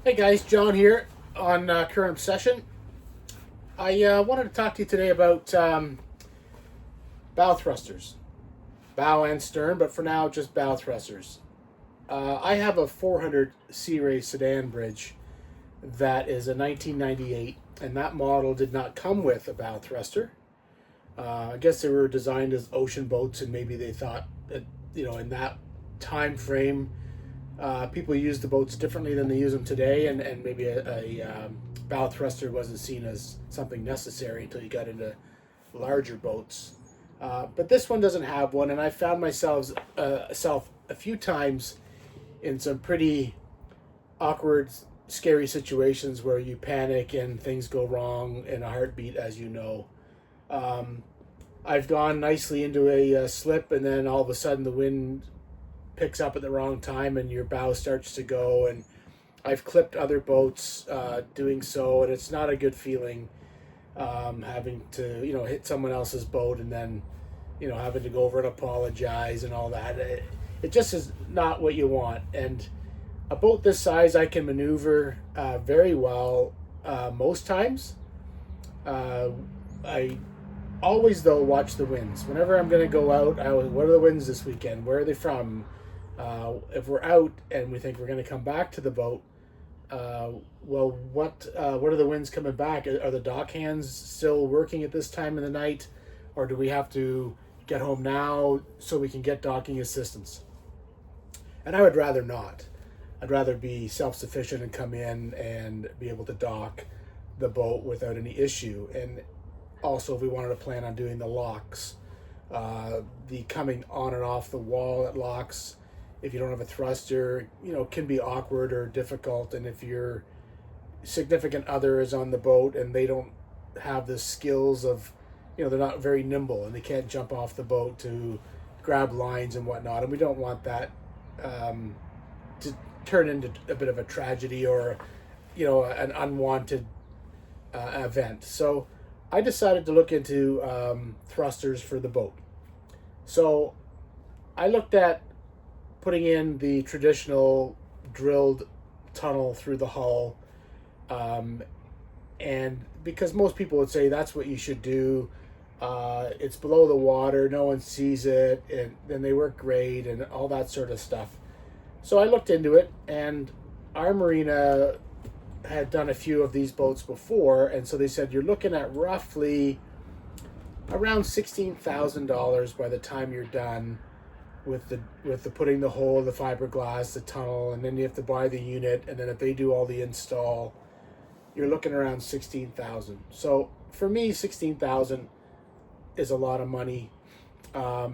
Hey guys, John here on Current Obsession. I wanted to talk to you today about bow thrusters, bow and stern, but for now just bow thrusters. I have a 400 Sea Ray sedan bridge that is a 1998, and that model did not come with a bow thruster. I guess they were designed as ocean boats, and maybe they thought that, in that time frame, people use the boats differently than they use them today, and maybe a bow thruster wasn't seen as something necessary until you got into larger boats. But this one doesn't have one, and I found myself a few times in some pretty awkward, scary situations where you panic and things go wrong in a heartbeat, as you know. Um, I've gone nicely into a slip, and then all of a sudden the wind picks up at the wrong time and your bow starts to go, and I've clipped other boats doing so, and it's not a good feeling, having to hit someone else's boat and then having to go over and apologize and all that. It just is not what you want. And a boat this size I can maneuver very well most times. I always, though, watch the winds whenever I'm going to go out. What are the winds this weekend? Where are they from? If we're out and we think we're going to come back to the boat, what are the winds coming back? Are the dock hands still working at this time of the night, or do we have to get home now so we can get docking assistance? And I would rather not. I'd rather be self-sufficient and come in and be able to dock the boat without any issue. And also, if we wanted to plan on doing the locks, the coming on and off the wall at locks, if you don't have a thruster, can be awkward or difficult. And if your significant other is on the boat and they don't have the skills of, they're not very nimble and they can't jump off the boat to grab lines and whatnot, and we don't want that to turn into a bit of a tragedy or, an unwanted event. So I decided to look into thrusters for the boat. So I looked at putting in the traditional drilled tunnel through the hull, and because most people would say that's what you should do. It's below the water, no one sees it, and then they work great and all that sort of stuff. So I looked into it, and our marina had done a few of these boats before, and so they said you're looking at roughly around $16,000 by the time you're done with the putting the hole, the fiberglass, the tunnel, and then you have to buy the unit, and then if they do all the install, you're looking around 16,000. So for me, 16,000 is a lot of money. I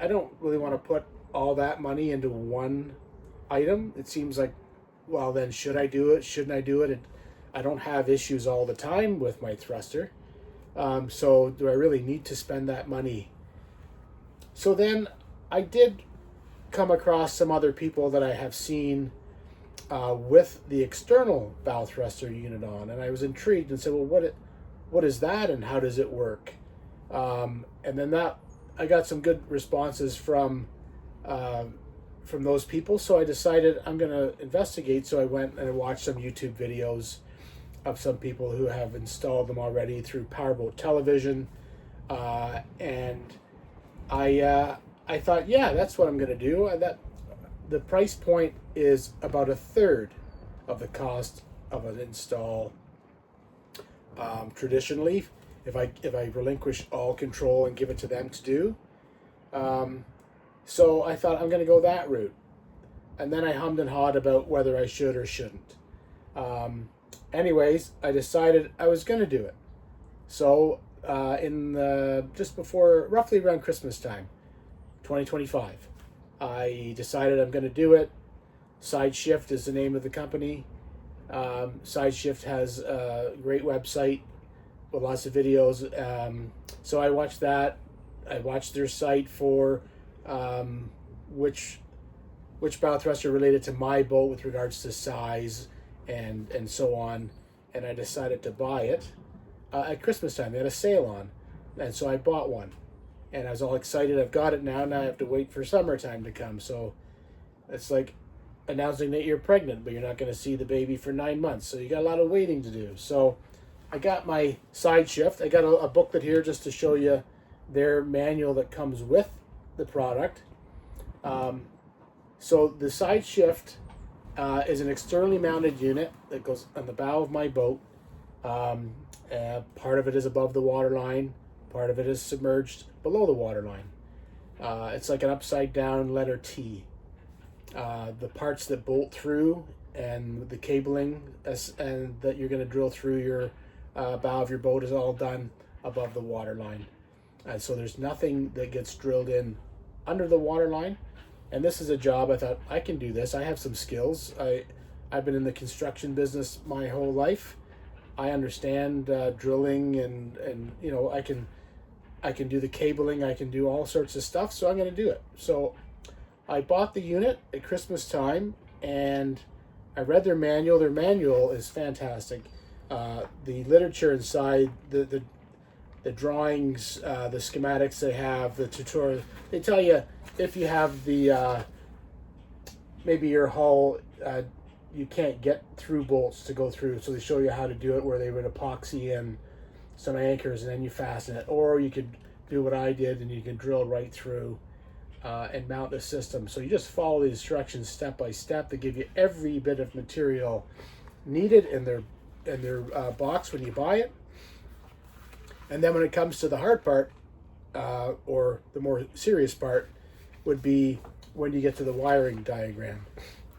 don't really want to put all that money into one item. It seems like, well, then should I do it? Shouldn't I do it? I don't have issues all the time with my thruster. So do I really need to spend that money? So then I did come across some other people that I have seen with the external bow thruster unit on, and I was intrigued and said, well, what is that and how does it work? And then I got some good responses from those people, so I decided I'm going to investigate. So I went and I watched some YouTube videos of some people who have installed them already through Powerboat Television, and I thought, yeah, that's what I'm going to do. That the price point is about a third of the cost of an install. Traditionally, if I relinquish all control and give it to them to do, so I thought I'm going to go that route, and then I hummed and hawed about whether I should or shouldn't. Anyways, I decided I was going to do it. So just before, roughly around Christmas time, 2025, I decided I'm going to do it. SideShift is the name of the company. SideShift has a great website with lots of videos. So I watched that. I watched their site for which bow thruster related to my boat with regards to size and so on. And I decided to buy it at Christmas time. They had a sale on, and so I bought one. And I was all excited. I've got it now. Now I have to wait for summertime to come. So it's like announcing that you're pregnant, but you're not going to see the baby for 9 months. So you got a lot of waiting to do. So I got my SideShift. I got a booklet here just to show you their manual that comes with the product. So the SideShift is an externally mounted unit that goes on the bow of my boat. Part of it is above the waterline. Part of it is submerged below the waterline. It's like an upside down letter T. The parts that bolt through and the cabling and that you're going to drill through your bow of your boat is all done above the waterline. And so there's nothing that gets drilled in under the waterline. And this is a job I thought, I can do this. I have some skills. I've been in the construction business my whole life. I understand drilling and you know, I can do the cabling. I can do all sorts of stuff. So I'm going to do it. So I bought the unit at Christmas time and I read their manual. Their manual is fantastic. The literature inside, the drawings, the schematics they have, the tutorial, they tell you if you have the maybe your hull you can't get through bolts to go through, so they show you how to do it where they would epoxy in some anchors and then you fasten it, or you could do what I did and you can drill right through and mount the system. So you just follow the instructions step by step. They give you every bit of material needed in their box when you buy it. And then when it comes to the hard part, or the more serious part, would be when you get to the wiring diagram.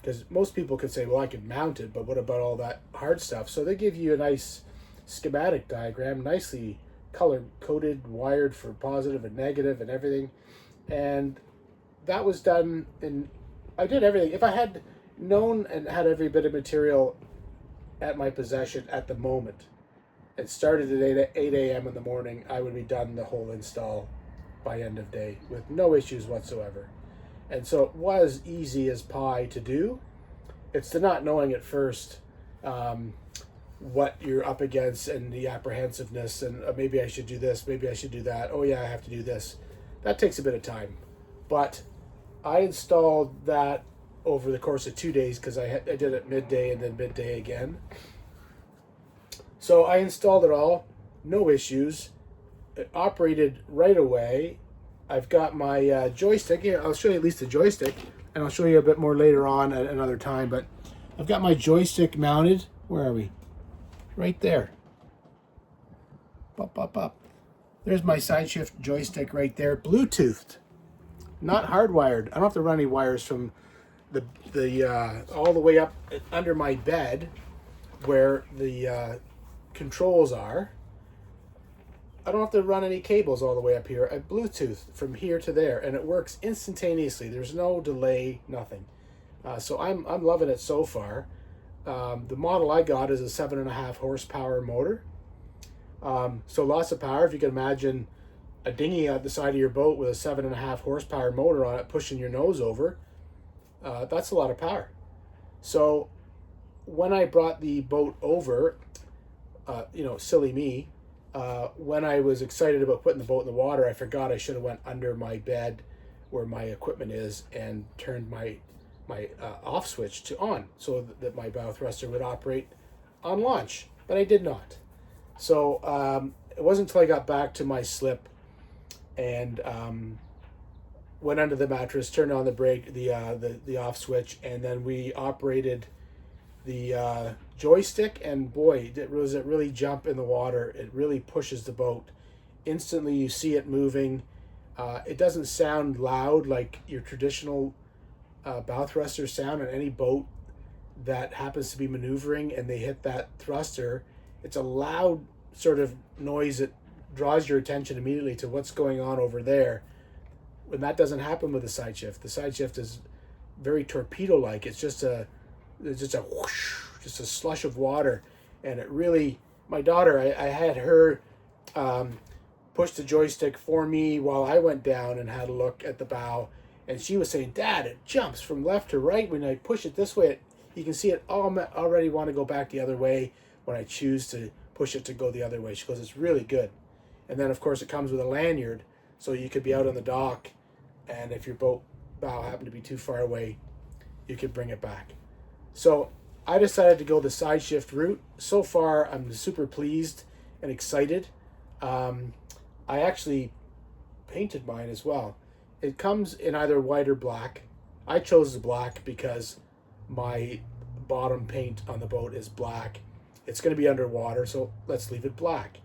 Because most people could say, well, I could mount it, but what about all that hard stuff? So they give you a nice schematic diagram, nicely color-coded, wired for positive and negative and everything. And that was done I did everything. If I had known and had every bit of material at my possession at the moment, it started at 8 a.m. in the morning, I would be done the whole install by end of day with no issues whatsoever. And so it was easy as pie to do. It's the not knowing at first what you're up against and the apprehensiveness and maybe I should do this, maybe I should do that. Oh yeah, I have to do this. That takes a bit of time. But I installed that over the course of 2 days because I did it midday and then midday again. So I installed it all, no issues. It operated right away. I've got my joystick here. I'll show you at least the joystick, and I'll show you a bit more later on at another time. But I've got my joystick mounted. Where are we? Right there. Up. There's my SideShift joystick right there, Bluetoothed, not hardwired. I don't have to run any wires from the all the way up under my bed where the controls are. I don't have to run any cables all the way up here. I Bluetooth from here to there, and it works instantaneously. There's no delay, nothing. So I'm loving it so far. The model I got is a 7.5 horsepower motor. So lots of power. If you can imagine a dinghy at the side of your boat with a 7.5 horsepower motor on it pushing your nose over, that's a lot of power. So when I brought the boat over, silly me, when I was excited about putting the boat in the water, I forgot I should have went under my bed where my equipment is and turned my off switch to on so that my bow thruster would operate on launch, but I did not. So it wasn't until I got back to my slip and went under the mattress, turned on the brake, the off switch, and then we operated the joystick, and boy, does it really jump in the water. It really pushes the boat. Instantly you see it moving. It doesn't sound loud like your traditional bow thruster sound on any boat that happens to be maneuvering and they hit that thruster. It's a loud sort of noise that draws your attention immediately to what's going on over there. When that doesn't happen with the SideShift. The SideShift is very torpedo-like. It's just a whoosh, just a slush of water. And it really, my daughter, I had her push the joystick for me while I went down and had a look at the bow. And she was saying, Dad, it jumps from left to right. When I push it this way, you can see it already want to go back the other way when I choose to push it to go the other way. She goes, it's really good. And then, of course, it comes with a lanyard. So you could be out on the dock, and if your boat bow happened to be too far away, you could bring it back. So I decided to go the SideShift route. So far, I'm super pleased and excited. I actually painted mine as well. It comes in either white or black. I chose the black because my bottom paint on the boat is black. It's going to be underwater, so let's leave it black.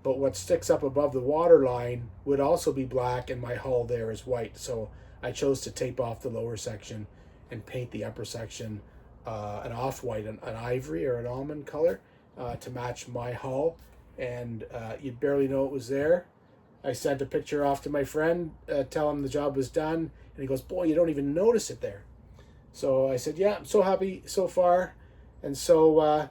But what sticks up above the water line would also be black, and my hull there is white. So I chose to tape off the lower section and paint the upper section an off-white, an ivory or an almond color to match my hull. And you'd barely know it was there. I sent a picture off to my friend, tell him the job was done, and he goes, "Boy, you don't even notice it there." So I said, "Yeah, I'm so happy so far." And so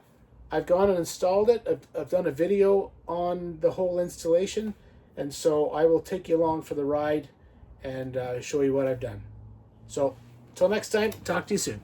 I've gone and installed it. I've done a video on the whole installation, and so I will take you along for the ride and show you what I've done. So until next time, talk to you soon.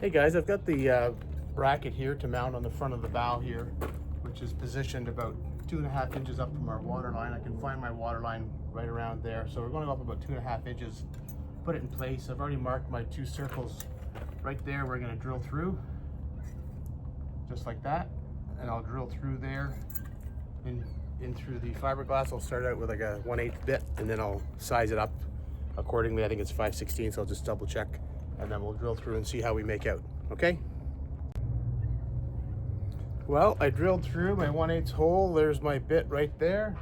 Hey guys, I've got the bracket here to mount on the front of the bow here, which is positioned about 2.5 inches up from our water line. I can find my water line right around there. So we're going to go up about 2.5 inches, put it in place. I've already marked my 2 circles right there. We're going to drill through, just like that. And I'll drill through there in through the fiberglass. I'll start out with like a 1/8 bit, and then I'll size it up accordingly. I think it's 5/16, so I'll just double check. And then we'll drill through and see how we make out, okay? Well, I drilled through my 1/8 hole. There's my bit right there.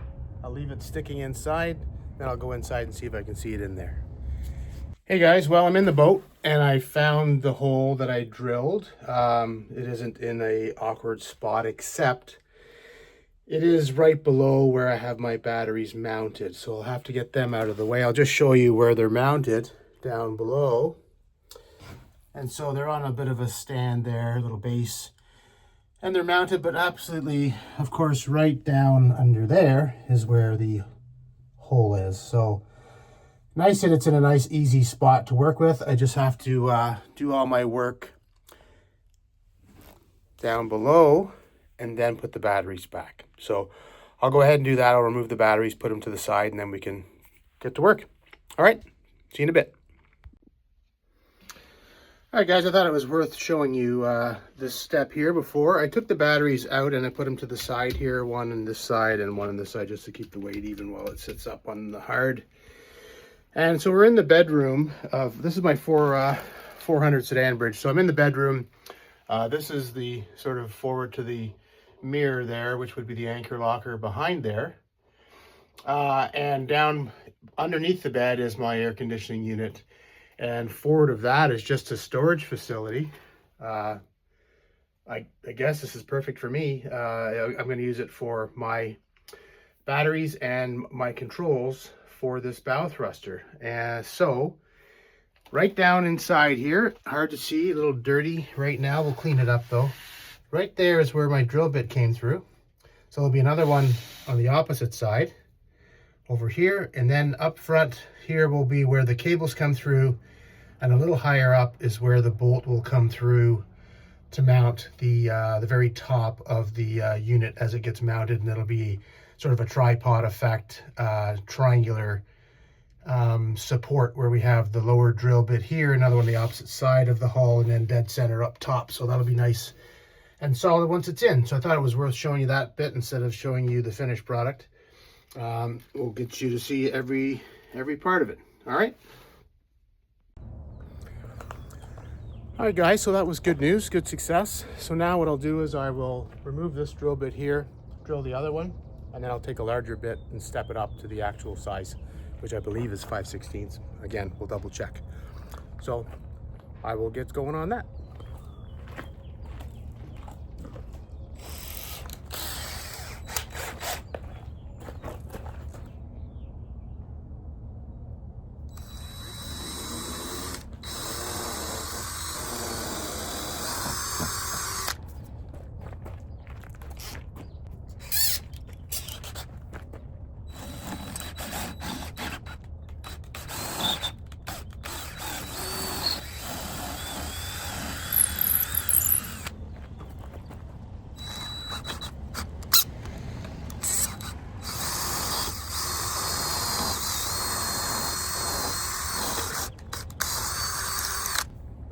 I'll leave it sticking inside, then I'll go inside and see if I can see it in there. Hey guys, well, I'm in the boat and I found the hole that I drilled. It isn't in a awkward spot, except it is right below where I have my batteries mounted. So I'll have to get them out of the way. I'll just show you where they're mounted down below. And so they're on a bit of a stand there, a little base. And they're mounted, but absolutely, of course, right down under there is where the hole is. So nice that it's in a nice, easy spot to work with. I just have to do all my work down below and then put the batteries back. So I'll go ahead and do that. I'll remove the batteries, put them to the side, and then we can get to work. All right, see you in a bit. All right, guys, I thought it was worth showing you this step here before. I took the batteries out and I put them to the side here, one on this side and one on this side, just to keep the weight even while it sits up on the hard. And so we're in the bedroom of, this is my 400 sedan bridge. So I'm in the bedroom. This is the sort of forward to the mirror there, which would be the anchor locker behind there. And down underneath the bed is my air conditioning unit. And forward of that is just a storage facility. I guess this is perfect for me. I'm going to use it for my batteries and my controls for this bow thruster. And so right down inside here, hard to see, a little dirty right now. We'll clean it up though. Right there is where my drill bit came through. So there'll be another one on the opposite side over here. And then up front here will be where the cables come through. And a little higher up is where the bolt will come through to mount the very top of the unit as it gets mounted. And it'll be sort of a tripod effect, triangular support where we have the lower drill bit here, another one on the opposite side of the hull, and then dead center up top. So that'll be nice and solid once it's in. So I thought it was worth showing you that bit instead of showing you the finished product. We'll get you to see every part of it. All right. All right, guys, so that was good news, good success. So now what I'll do is I will remove this drill bit here, drill the other one, and then I'll take a larger bit and step it up to the actual size, which I believe is 5/16. Again, we'll double check. So I will get going on that.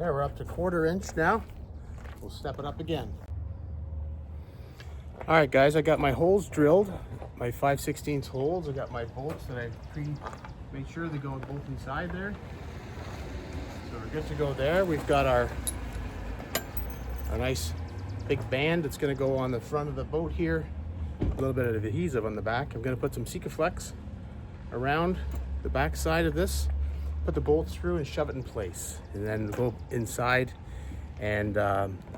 There, we're up to 1/4 inch now. We'll step it up again. All right, guys, I got my holes drilled, my 5/16 holes. I got my bolts that I made sure they go both inside there. So we're good to go there. We've got our nice big band that's going to go on the front of the boat here. A little bit of adhesive on the back. I'm going to put some Sikaflex around the back side of this, put the bolts through and shove it in place, and then go inside and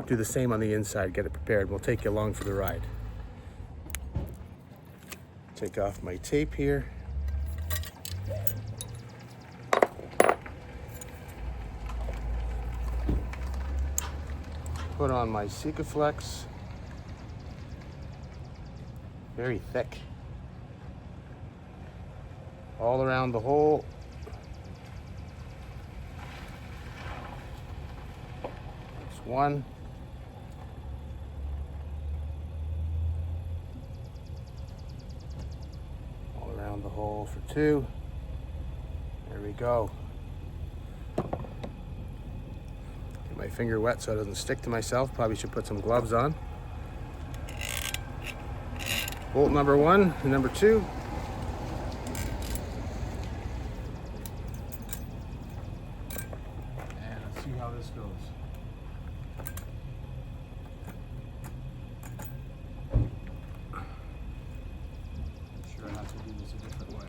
do the same on the inside, get it prepared. We'll take you along for the ride. Take off my tape here. Put on my Sikaflex. Very thick. All around the hole. That's one. All around the hole for two. There we go. Get my finger wet so it doesn't stick to myself. Probably should put some gloves on. Bolt number 1 and number 2. And let's see how this goes. I'm sure I have to do this a different way.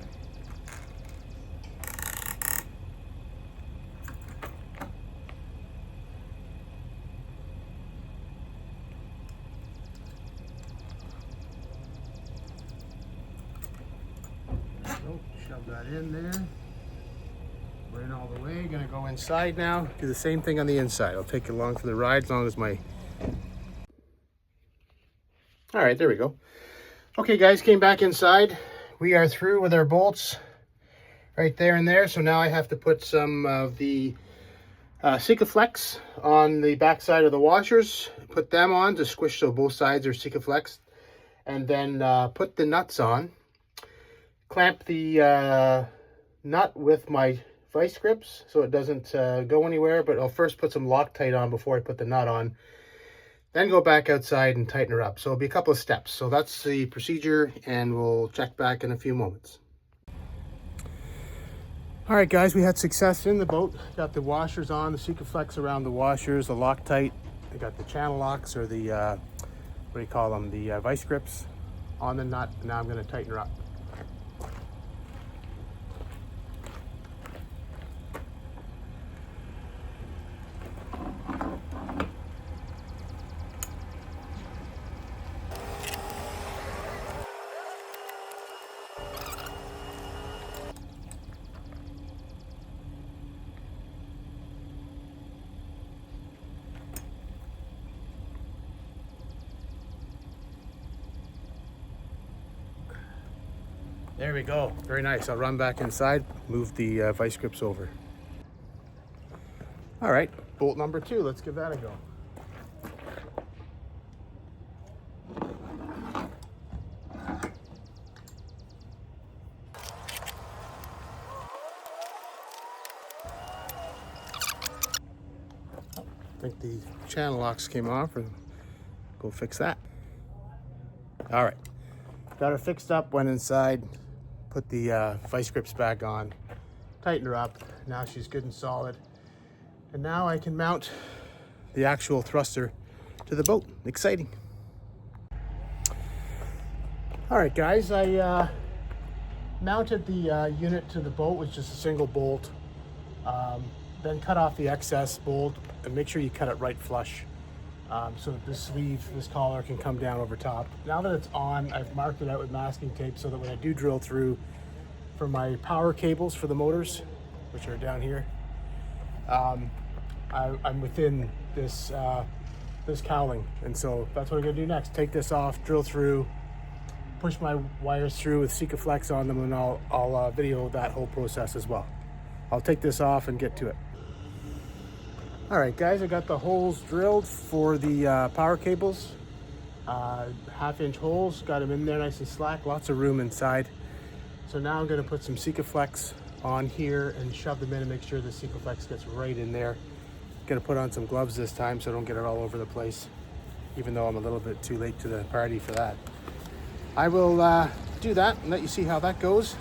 Shove that in there. We're in all the way. Gonna go inside now. Do the same thing on the inside. I'll take you along for the ride as long as my... All right, there we go. Okay, guys, came back inside. We are through with our bolts right there and there. So now I have to put some of the Sikaflex on the back side of the washers. Put them on to squish so both sides are Sikaflex. And then put the nuts on. Clamp the nut with my vice grips so it doesn't go anywhere, but I'll first put some Loctite on before I put the nut on, then go back outside and tighten her up. So it'll be a couple of steps. So that's the procedure, and we'll check back in a few moments. All right, guys, we had success in the boat. Got the washers on, the Sikaflex around the washers, the Loctite. I got the channel locks, or the, what do you call them, the vice grips on the nut. Now I'm going to tighten her up. There we go. Very nice. I'll run back inside, move the vice grips over. All right, bolt number 2. Let's give that a go. I think the channel locks came off, and go fix that. All right, got her fixed up, went inside, put the vice grips back on, tighten her up. Now she's good and solid. And now I can mount the actual thruster to the boat. Exciting. All right, guys, I mounted the unit to the boat with just a single bolt. Then cut off the excess bolt and make sure you cut it right flush. So that this sleeve, this collar can come down over top. Now that it's on, I've marked it out with masking tape so that when I do drill through for my power cables for the motors, which are down here, I'm within this this cowling. And so that's what I'm gonna do next. Take this off, drill through, push my wires through with Sikaflex on them, and I'll video that whole process as well. I'll take this off and get to it. All right, guys, I got the holes drilled for the power cables. 1/2-inch holes, got them in there nice and slack, lots of room inside. So now I'm gonna put some Sikaflex on here and shove them in and make sure the Sikaflex gets right in there. Gonna put on some gloves this time so I don't get it all over the place, even though I'm a little bit too late to the party for that. I will do that and let you see how that goes.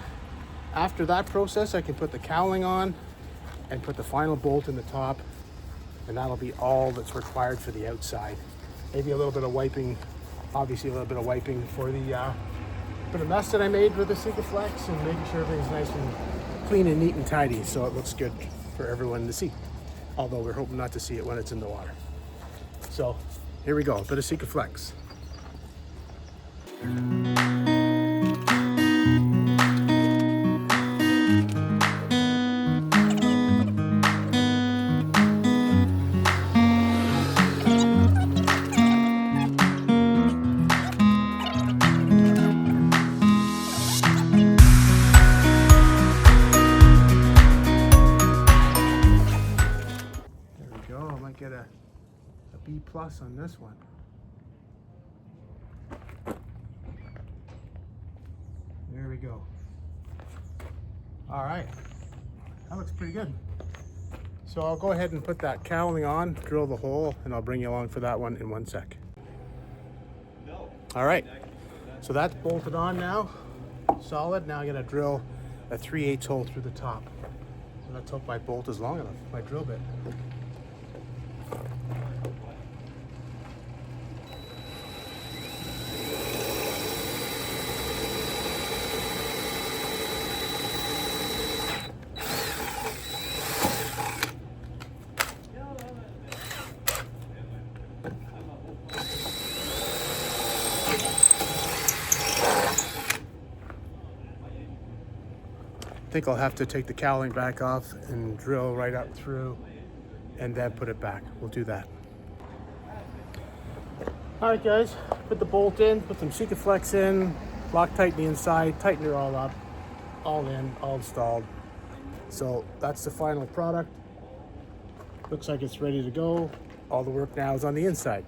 After that process, I can put the cowling on and put the final bolt in the top, and that'll be all that's required for the outside. Maybe a little bit of wiping, obviously a little bit of wiping for the bit of mess that I made with the Sikaflex, and making sure everything's nice and clean and neat and tidy so it looks good for everyone to see. Although we're hoping not to see it when it's in the water. So here we go, a bit of Sikaflex. Get a B+ on this one. There we go. All right, that looks pretty good. So I'll go ahead and put that cowling on, drill the hole, and I'll bring you along for that one in 1 sec. All right, so that's bolted on now, solid. Now I'm gonna drill a 3/8 hole through the top. So let's hope my bolt is long enough, my drill bit. I think I'll have to take the cowling back off and drill right up through and then put it back. We'll do that. All right, guys, put the bolt in, put some Sikaflex in, Loctite the inside, tighten it all up, all in, all installed. So that's the final product. Looks like it's ready to go. All the work now is on the inside.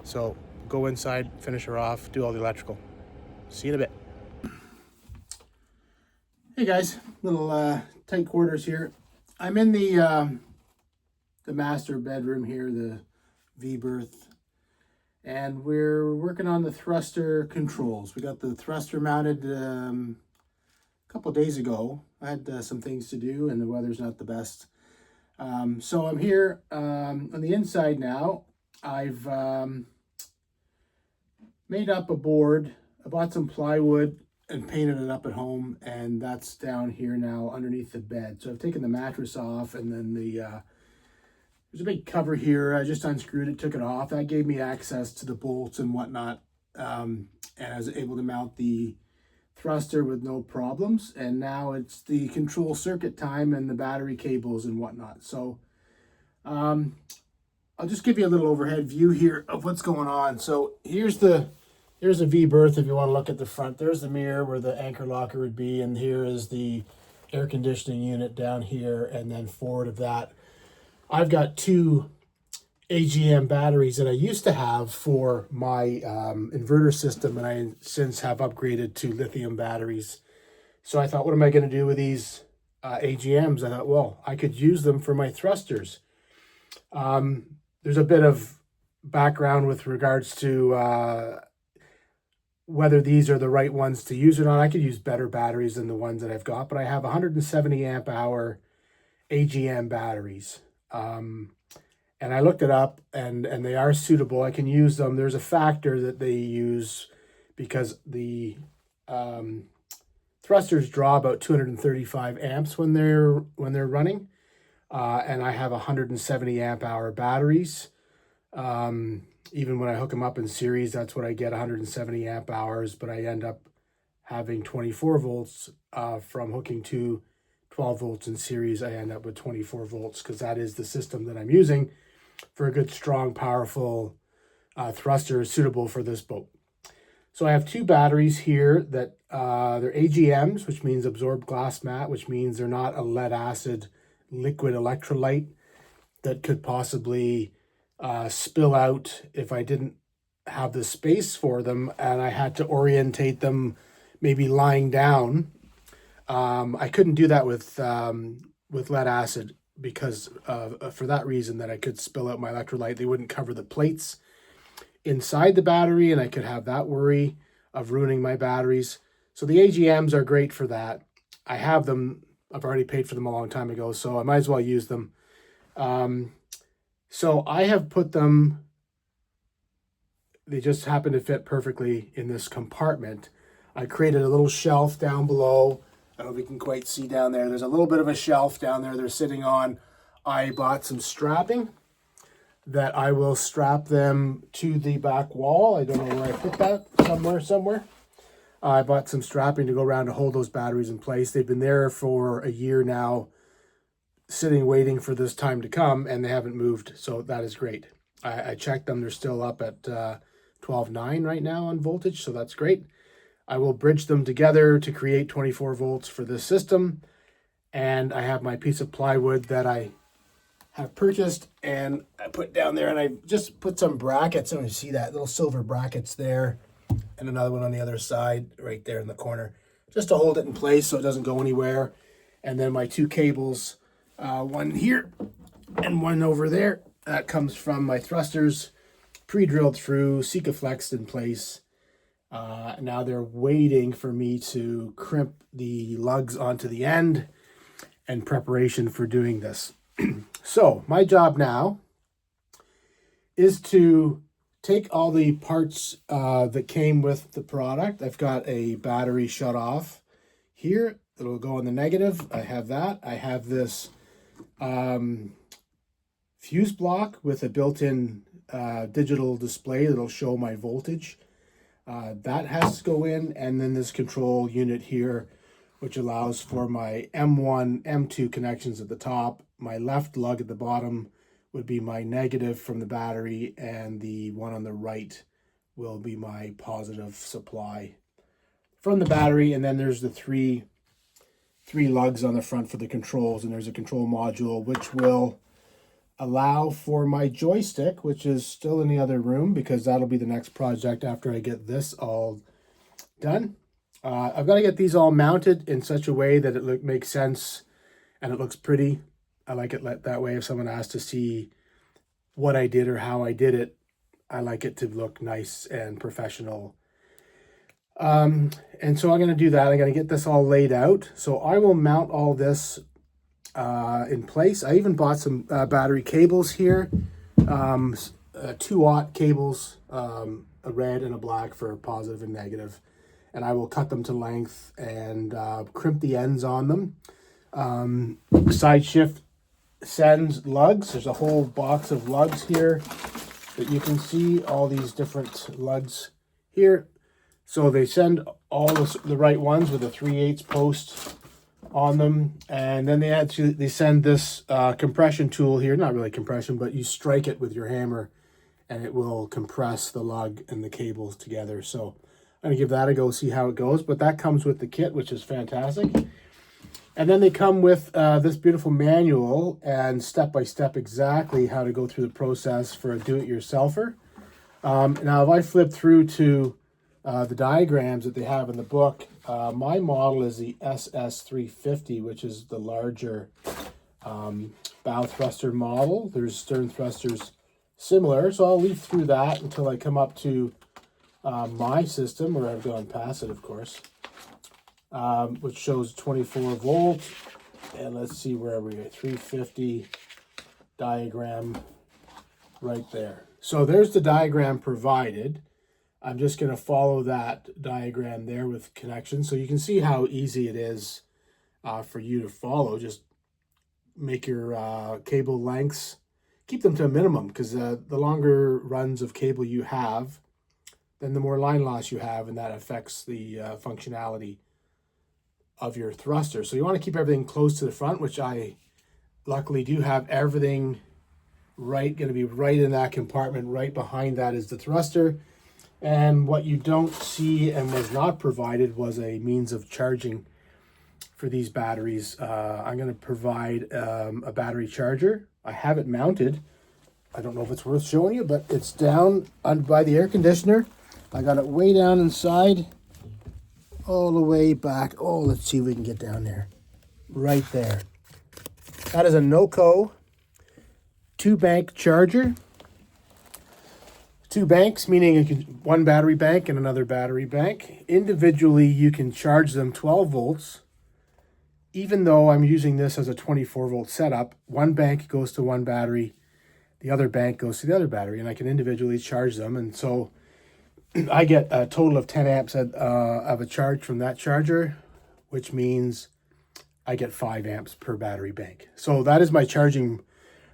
So go inside, finish her off, do all the electrical. See you in a bit. Hey guys, little tight quarters here. I'm in the master bedroom here, the V-berth, and we're working on the thruster controls. We got the thruster mounted a couple days ago. I had some things to do and the weather's not the best. So I'm here on the inside now. I've made up a board. I bought some plywood and painted it up at home, and that's down here now underneath the bed. So I've taken the mattress off, and then there's a big cover here. I just unscrewed it, took it off. That gave me access to the bolts and whatnot, and I was able to mount the thruster with no problems. And now it's the control circuit time and the battery cables and whatnot. So I'll just give you a little overhead view here of what's going on. So here's a V-berth if you want to look at the front. There's the mirror where the anchor locker would be, and here is the air conditioning unit down here, and then forward of that, I've got two AGM batteries that I used to have for my inverter system, and I since have upgraded to lithium batteries. So I thought, what am I going to do with these AGMs? I thought, well, I could use them for my thrusters. There's a bit of background with regards to whether these are the right ones to use or not. I could use better batteries than the ones that I've got, but I have 170 amp hour AGM batteries. And I looked it up, and they are suitable. I can use them. There's a factor that they use because the thrusters draw about 235 amps when they're running, and I have 170 amp hour batteries. Even when I hook them up in series, that's what I get, 170 amp hours, but I end up having 24 volts from hooking to 12 volts in series. I end up with 24 volts because that is the system that I'm using for a good, strong, powerful thruster suitable for this boat. So I have two batteries here that they're AGMs, which means absorbed glass mat, which means they're not a lead acid liquid electrolyte that could possibly spill out if I didn't have the space for them and I had to orientate them maybe lying down. I couldn't do that with lead acid. because for that reason, that I could spill out my electrolyte. They wouldn't cover the plates inside the battery, and I could have that worry of ruining my batteries. So the AGMs are great for that. I have them. I've already paid for them a long time ago, so I might as well use them. So I have put them, they just happen to fit perfectly in this compartment. I created a little shelf down below. I don't know if you can quite see down there. There's a little bit of a shelf down there they're sitting on. I bought some strapping that I will strap them to the back wall. I don't know where I put that, somewhere. I bought some strapping to go around to hold those batteries in place. They've been there for a year now, sitting waiting for this time to come, and they haven't moved, so that is great. I checked them. They're still up at 12.9 right now on voltage, so that's great. I will bridge them together to create 24 volts for this system, and I have my piece of plywood that I have purchased, and I put down there, and I just put some brackets. I don't see that little silver brackets there, and another one on the other side right there in the corner, just to hold it in place so it doesn't go anywhere. And then my two cables, one here and one over there, that comes from my thrusters, pre-drilled through, Sikaflexed in place. Now they're waiting for me to crimp the lugs onto the end in preparation for doing this. So my job now is to take all the parts that came with the product. I've got a battery shut off here. It'll go in the negative. I have that. I have this fuse block with a built-in digital display that'll show my voltage. That has to go in, and then this control unit here, which allows for my M1, M2 connections at the top. My left lug at the bottom would be my negative from the battery, and the one on the right will be my positive supply from the battery. And then there's the three lugs on the front for the controls, and there's a control module which will allow for my joystick, which is still in the other room because that'll be the next project after I get this all done. I've got to get these all mounted in such a way that it makes sense and it looks pretty. I like it that way. If someone asks to see what I did or how I did it, I like it to look nice and professional. And so I'm going to do that. I'm going to get this all laid out. So I will mount all this in place. I even bought some battery cables here, 2-aught cables, a red and a black for positive and negative, and I will cut them to length and crimp the ends on them. SideShift sends lugs. There's a whole box of lugs here that you can see, all these different lugs here. So they send all the right ones with a 3/8 post on them, and then they send this compression tool here. Not really compression, but you strike it with your hammer and it will compress the lug and the cables together. So I'm gonna give that a go, see how it goes. But that comes with the kit, which is fantastic. And then they come with this beautiful manual and step-by-step exactly how to go through the process for a do-it-yourselfer. Now if I flip through to the diagrams that they have in the book, my model is the SS350, which is the larger bow thruster model. There's stern thrusters similar, so I'll leaf through that until I come up to my system, where I've gone past it, of course, which shows 24 volts. And let's see where we are, 350 diagram right there. So there's the diagram provided. I'm just going to follow that diagram there with connections, so you can see how easy it is for you to follow. Just make your cable lengths, keep them to a minimum, because the longer runs of cable you have, then the more line loss you have, and that affects the functionality of your thruster. So you want to keep everything close to the front, which I luckily do have everything right, going to be right in that compartment. Right behind that is the thruster. And what you don't see and was not provided was a means of charging for these batteries. I'm going to provide a battery charger. I have it mounted. I don't know if it's worth showing you, but it's down by the air conditioner. I got it way down inside, all the way back. Oh, let's see if we can get down there. Right there. That is a NOCO 2-bank charger. 2 banks, meaning you can, one battery bank and another battery bank. Individually, you can charge them 12 volts. Even though I'm using this as a 24-volt setup, one bank goes to one battery, the other bank goes to the other battery, and I can individually charge them. And so I get a total of 10 amps of a charge from that charger, which means I get 5 amps per battery bank. So that is my charging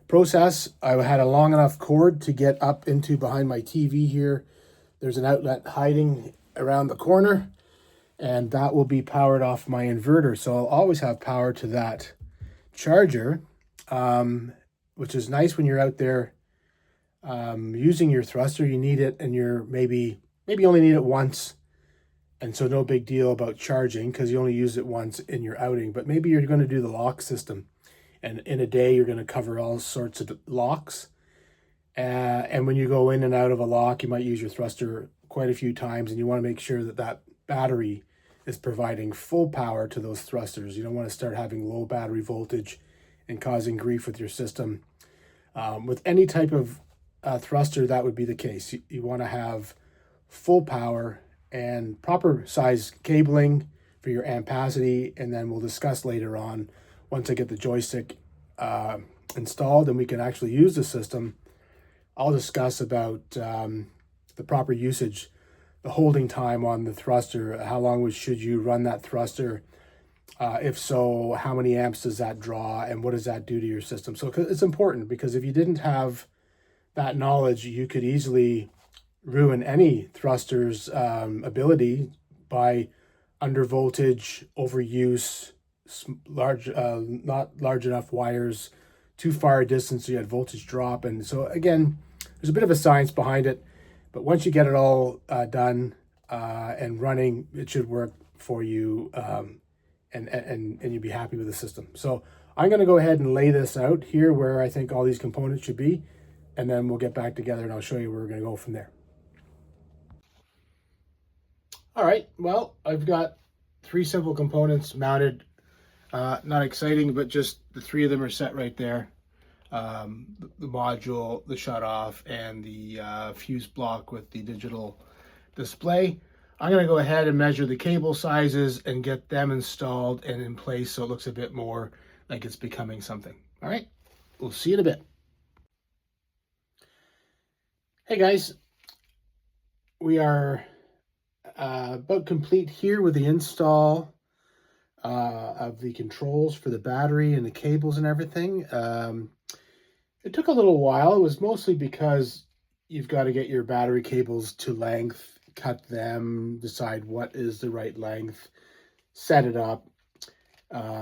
process. I had a long enough cord to get up into behind my TV here. There's an outlet hiding around the corner, and that will be powered off my inverter. So I'll always have power to that charger, which is nice when you're out there using your thruster. You need it, and you're maybe only need it once, and so no big deal about charging because you only use it once in your outing. But maybe you're going to do the lock system, and in a day you're going to cover all sorts of locks. And when you go in and out of a lock, you might use your thruster quite a few times, and you want to make sure that that battery is providing full power to those thrusters. You don't want to start having low battery voltage and causing grief with your system. With any type of thruster, that would be the case. You want to have full power and proper size cabling for your ampacity, and then we'll discuss later on, once I get the joystick installed and we can actually use the system, I'll discuss about the proper usage, the holding time on the thruster. How long should you run that thruster? If so, how many amps does that draw, and what does that do to your system? So it's important, because if you didn't have that knowledge, you could easily ruin any thruster's ability by under voltage, overuse, not large enough wires, too far a distance so you had voltage drop. And so again, there's a bit of a science behind it. But once you get it all done and running, it should work for you, and you'll be happy with the system. So I'm going to go ahead and lay this out here where I think all these components should be, and then we'll get back together and I'll show you where we're going to go from there. All right, well, I've got 3 simple components mounted. Not exciting, but just the 3 of them are set right there. The module, the shutoff, and the fuse block with the digital display. I'm going to go ahead and measure the cable sizes and get them installed and in place so it looks a bit more like it's becoming something. All right, we'll see you in a bit. Hey guys, we are about complete here with the install of the controls for the battery and the cables and everything. It took a little while. It was mostly because you've got to get your battery cables to length, cut them, decide what is the right length, set it up,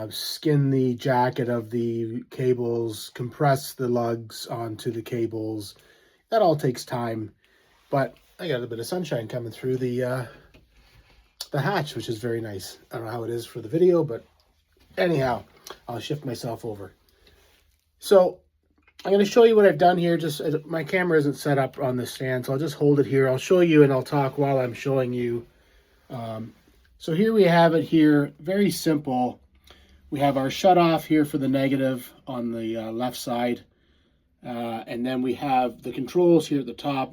skin the jacket of the cables, compress the lugs onto the cables. That all takes time, but I got a bit of sunshine coming through the hatch, which is very nice. I don't know how it is for the video, but anyhow, I'll shift myself over. So I'm going to show you what I've done here. Just my camera isn't set up on the stand, so I'll just hold it here. I'll show you and I'll talk while I'm showing you. So here we have it here, very simple. We have our shutoff here for the negative on the left side. And then we have the controls here at the top.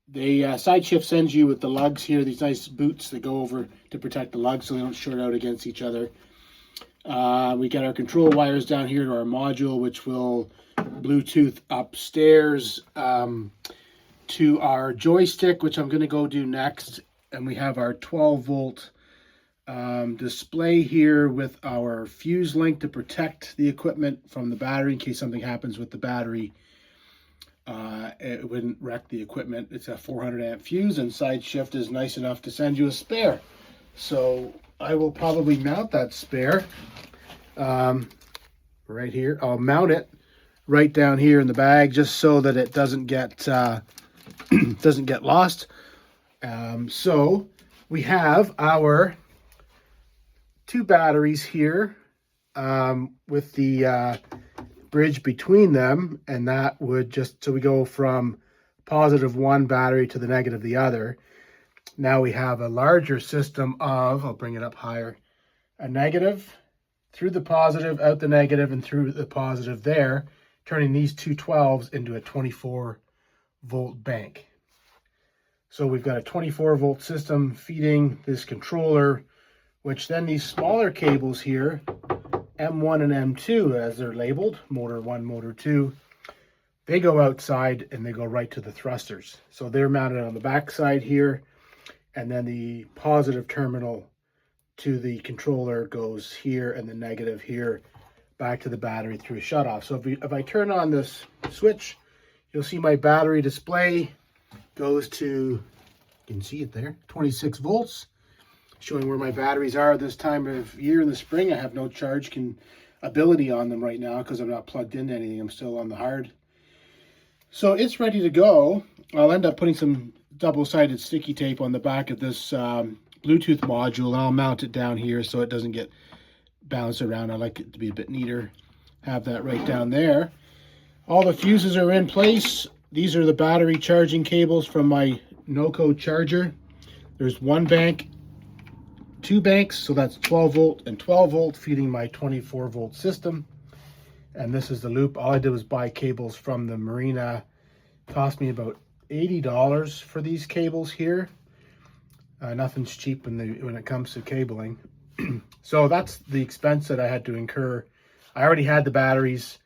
The SideShift sends you with the lugs here, these nice boots that go over to protect the lugs so they don't short out against each other. We got our control wires down here to our module, which will Bluetooth upstairs to our joystick, which I'm going to go do next. And we have our 12-volt display here with our fuse link to protect the equipment from the battery in case something happens with the battery. It wouldn't wreck the equipment. It's a 400 amp fuse, and SideShift is nice enough to send you a spare. So I will probably mount that spare right here. I'll mount it right down here in the bag just so that it doesn't get doesn't get lost. So we have our 2 batteries here with the bridge between them, and that would just, so we go from positive one battery to the negative the other. Now we have a larger system of, I'll bring it up higher, a negative, through the positive, out the negative, and through the positive there, turning these two 12s into a 24-volt bank. So we've got a 24-volt system feeding this controller, which then these smaller cables here, M1 and M2 as they're labeled, motor 1, motor 2, they go outside and they go right to the thrusters. So they're mounted on the back side here, and then the positive terminal to the controller goes here, and the negative here back to the battery through a shutoff. So if I turn on this switch, you'll see my battery display goes to, you can see it there, 26 volts, showing where my batteries are this time of year in the spring. I have no charge ability on them right now because I'm not plugged into anything. I'm still on the hard. So it's ready to go. I'll end up putting some double-sided sticky tape on the back of this Bluetooth module, and I'll mount it down here so it doesn't get bounced around. I like it to be a bit neater. Have that right down there. All the fuses are in place. These are the battery charging cables from my no-code charger. There's one bank, two banks, so that's 12 volt and 12 volt feeding my 24 volt system. And this is the loop. All I did was buy cables from the marina. It cost me about $80 for these cables here. Nothing's cheap when it comes to cabling. So that's the expense that I had to incur. I already had the batteries.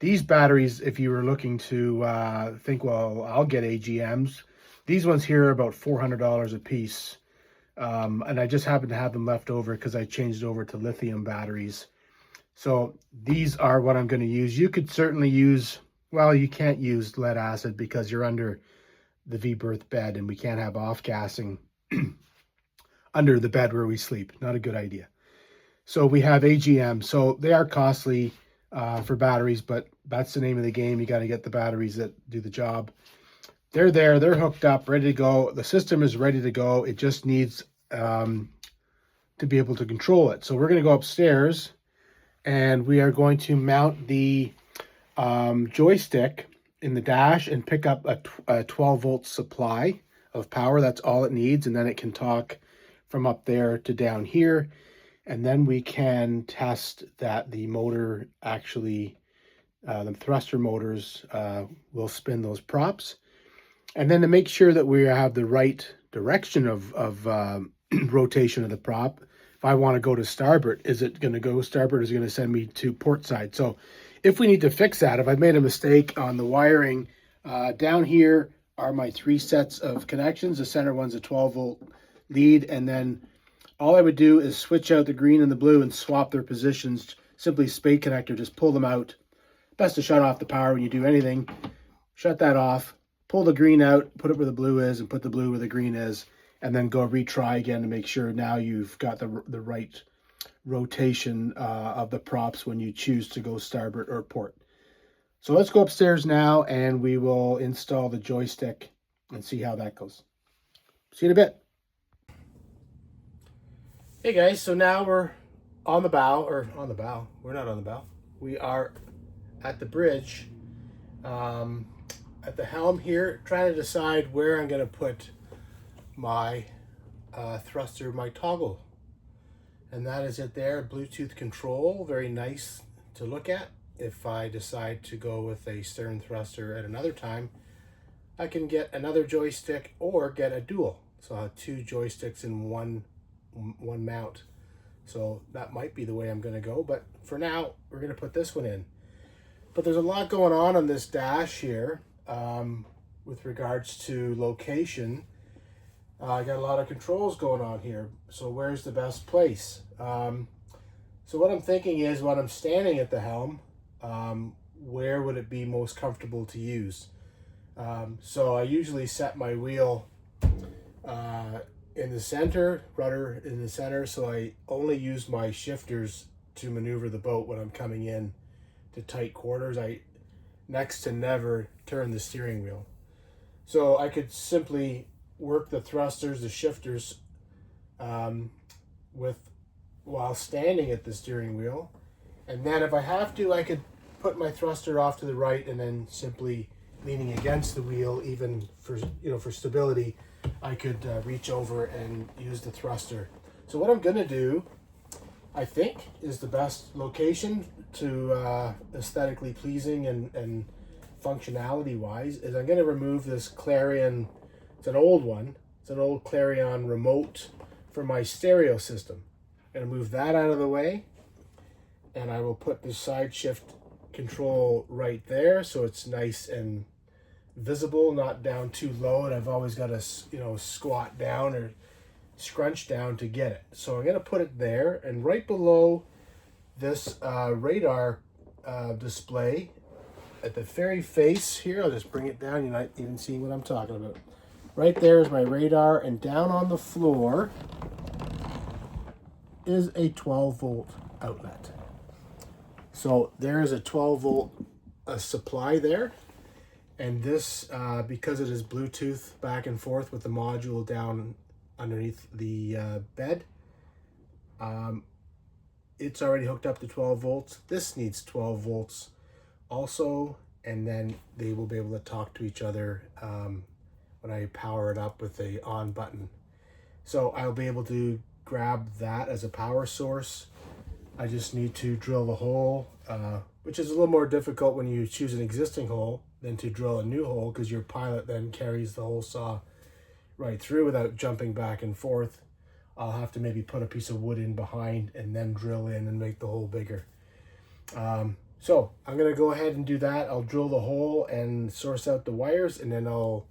These batteries, if you were looking to think, well, I'll get AGMs, these ones here are about $400 a piece. And I just happened to have them left over because I changed over to lithium batteries. So these are what I'm going to use. You could certainly use, well, you can't use lead acid because you're under the V-berth bed and we can't have off-gassing under the bed where we sleep. Not a good idea. So we have AGM. So they are costly for batteries, but that's the name of the game. You got to get the batteries that do the job. They're there. They're hooked up, ready to go. The system is ready to go. It just needs to be able to control it. So we're going to go upstairs, and we are going to mount the joystick in the dash and pick up a 12 volt supply of power. That's all it needs, and then it can talk from up there to down here, and then we can test that the motor actually, the thruster motors will spin those props. And then to make sure that we have the right direction of rotation of the prop, if I want to go to starboard, is it going to go starboard, or is it going to send me to port side? So if we need to fix that, if I've made a mistake on the wiring, down here are my 3 sets of connections. The center one's a 12 volt lead, and then all I would do is switch out the green and the blue and swap their positions. Simply spade connector, just pull them out. Best to shut off the power when you do anything. Shut that off, pull the green out, put it where the blue is, and put the blue where the green is, and then go retry again to make sure now you've got the right rotation of the props when you choose to go starboard or port. So let's go upstairs now, and we will install the joystick and see how that goes. See you in a bit. Hey guys, so now we're on the bow, we're not on the bow. We are at the bridge, at the helm here, trying to decide where I'm going to put my thruster, my toggle. And that is it there, Bluetooth control, very nice to look at. If I decide to go with a stern thruster at another time, I can get another joystick or get a dual. So I'll have 2 joysticks in one mount. So that might be the way I'm going to go, but for now we're going to put this one in. But there's a lot going on this dash here with regards to location. I got a lot of controls going on here, so where's the best place? So what I'm thinking is, when I'm standing at the helm, where would it be most comfortable to use? So I usually set my wheel in the center, rudder in the center, so I only use my shifters to maneuver the boat when I'm coming in to tight quarters. I next to never turn the steering wheel. So I could simply work the thrusters, the shifters, while standing at the steering wheel. And then if I have to, I could put my thruster off to the right and then simply leaning against the wheel, even for, for stability, I could reach over and use the thruster. So what I'm going to do I think is the best location to aesthetically pleasing and functionality wise, is I'm going to remove this Clarion. It's an old one. It's an old Clarion remote for my stereo system. I'm going to move that out of the way, and I will put the SideShift control right there so it's nice and visible, not down too low, and I've always got to, you know, squat down or scrunch down to get it. So I'm going to put it there, and right below this radar display at the very face here, I'll just bring it down, you're not even seeing what I'm talking about. Right there is my radar, and down on the floor is a 12-volt outlet. So there is a 12-volt supply there, and this, because it is Bluetooth back and forth with the module down underneath the bed, it's already hooked up to 12 volts. This needs 12 volts also, and then they will be able to talk to each other when I power it up with the on button. So I'll be able to grab that as a power source. I just need to drill the hole, which is a little more difficult when you choose an existing hole than to drill a new hole, because your pilot then carries the hole saw right through without jumping back and forth. I'll have to maybe put a piece of wood in behind and then drill in and make the hole bigger. So I'm gonna go ahead and do that. I'll drill the hole and source out the wires, and then I'll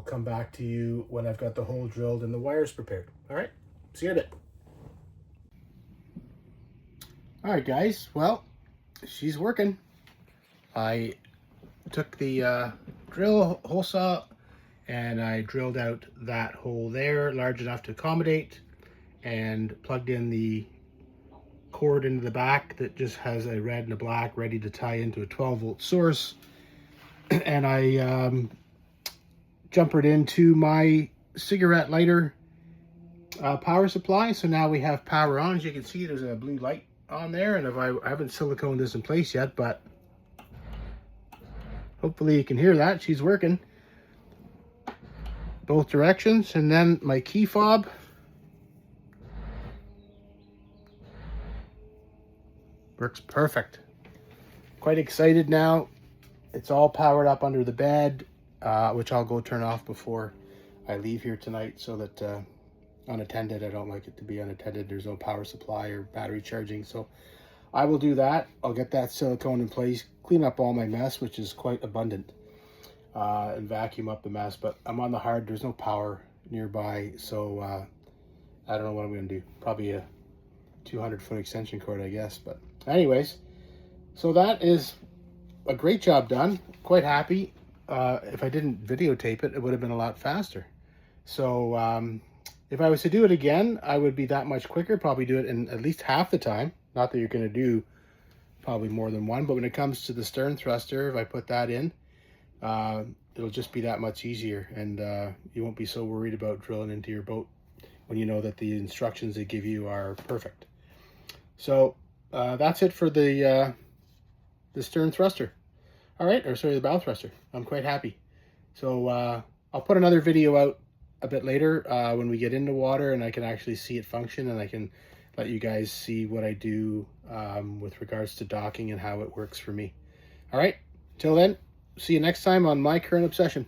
come back to you when I've got the hole drilled and the wires prepared. All right, see you in a bit. All right, guys, well, she's working. I took the drill hole saw and I drilled out that hole there, large enough to accommodate, and plugged in the cord into the back that just has a red and a black ready to tie into a 12-volt source. And I jumpered into my cigarette lighter power supply. So now we have power on. As you can see, there's a blue light on there, and I haven't siliconed this in place yet, but hopefully you can hear that. She's working both directions. And then my key fob, works perfect. Quite excited now. It's all powered up under the bed, which I'll go turn off before I leave here tonight, so that unattended, I don't like it to be unattended. There's no power supply or battery charging, so I will do that. I'll get that silicone in place, clean up all my mess, which is quite abundant, and vacuum up the mess. But I'm on the hard, there's no power nearby, so I don't know what I'm going to do. Probably a 200-foot extension cord, I guess. But anyways, so that is a great job done. Quite happy. If I didn't videotape it, it would have been a lot faster. So if I was to do it again, I would be that much quicker, probably do it in at least half the time. Not that you're going to do probably more than one, but when it comes to the stern thruster, if I put that in, it'll just be that much easier, and you won't be so worried about drilling into your boat when you know that the instructions they give you are perfect. So that's it for the stern thruster. All right, or sorry, the bow thruster. I'm quite happy. So I'll put another video out a bit later when we get into water and I can actually see it function, and I can let you guys see what I do with regards to docking and how it works for me. All right, till then, see you next time on My Current Obsession.